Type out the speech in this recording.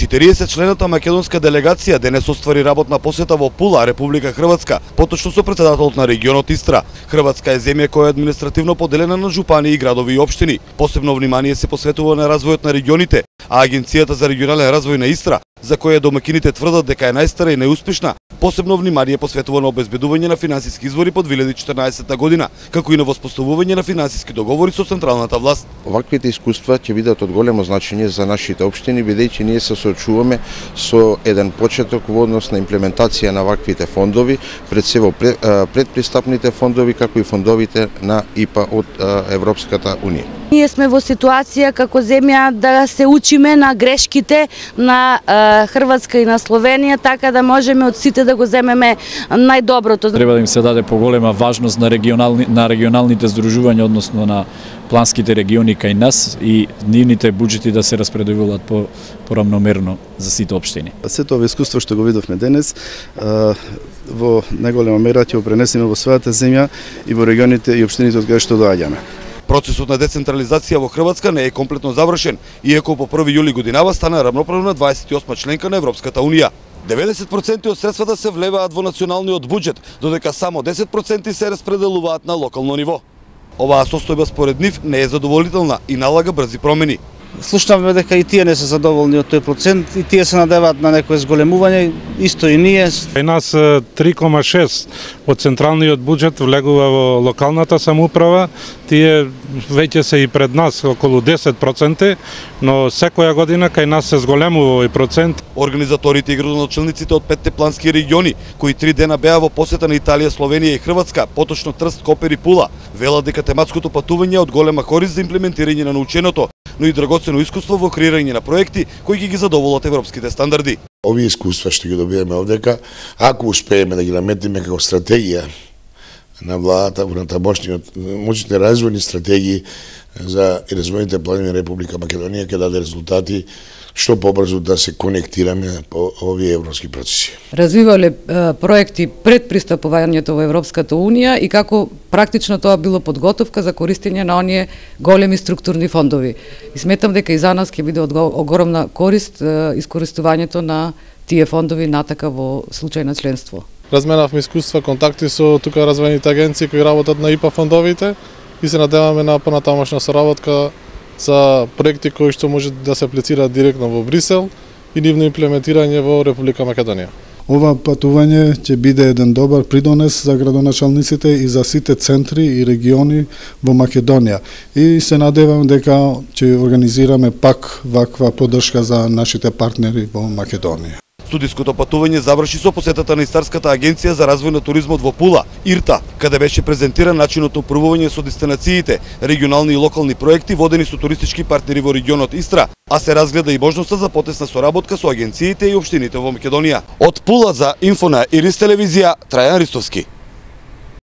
40 члената македонска делегација денес оствари работна посета во Пула, Република Хрватска, поточно со претседателот на регионот Истра. Хрватска е земја која е административно поделена на жупании, градови и општини. Посебно внимание се посветува на развојот на регионите, а Агенцијата за регионален развој на Истра, за која домакините тврдат дека е најстара и најуспешна, посебно внимание посветува на обезбедување на финансиски извори по 2014 година, како и на воспоставување на финансиски договори со централната власт. Оваквите искуства ќе бидат од големо значење за нашите општини, бидејќи ние се соочуваме со еден почеток во однос на имплементација на ваквите фондови, пред се во предпристапните фондови, како и фондовите на ИПА од Европската Унија. Ние сме во ситуација како земја да се учиме на грешките на Хрватска и на Словенија, така да можеме од сите да го земеме најдоброто. Треба да им се даде поголема важност на регионалните здружувања, односно на планските региони кај нас и нивните буџети да се распределуваат поравномерно за сите општини. Сето ова искуство што го видовме денес во најголема мера ќе го пренесеме во својата земја и во регионите и општините од каде што доаѓаме. Процесот на децентрализација во Хрватска не е комплетно завршен, иако по 1 јули годинава стана рамноправна 28 членка на Европската Унија. 90% од средствата се влеваат во националниот буџет, додека само 10% се распределуваат на локално ниво. Оваа состојба според нив не е задоволителна и налага брзи промени. Слушнавме дека и тие не се задоволни од тој процент и тие се надеваат на некое зголемување, исто и ние. И нас 3,6 од централниот буџет влегува во локалната самоуправа, тие веќе се и пред нас околу 10%, но секоја година кај нас се зголемува овој процент. Организаторите и градоначелниците од 5 плански региони, кои 3 дена беа во посета на Италија, Словенија и Хрватска, поточно Трст, Копер и Пула, велат дека тематското патување е од голема корист за имплементирање на наученото, но и драгоцено искуство во креирање на проекти кои ги задоволат европските стандарди. Овие искуства што ги добиваме овдека, ако успееме да ги наметиме како стратегија на владата во моćните развојни стратегии за развојните планови на Република Македонија, ќе даде резултати што побрзо да се конектираме по овие европски процеси. Развивале проекти пред пристапувањето во Европската Унија и како практично тоа било подготовка за користење на оние големи структурни фондови. И сметам дека и за нас ќе биде од огромна корист искористувањето на тие фондови натака во случај на членство. Разменавме искуства, контакти со тука развојните агенции кои работат на ИПА фондовите и се надеваме на понатамошна соработка за проекти кои што може да се аплицираат директно во Брисел и нивно имплементирање во Република Македонија. Ова патување ќе биде еден добар придонес за градоначалниците и за сите центри и региони во Македонија. И се надевам дека ќе организираме пак ваква поддршка за нашите партнери во Македонија. Студиското патување заврши со посетата на Истарската агенција за развој на туризмот во Пула, ИРТА, каде беше презентиран начинот на управување со дестинациите, регионални и локални проекти водени со туристички партнери во регионот Истра, а се разгледа и можноста за потесна соработка со агенциите и општините во Македонија. Од Пула за Инфо на Ирис телевизија, Трајан Ристовски.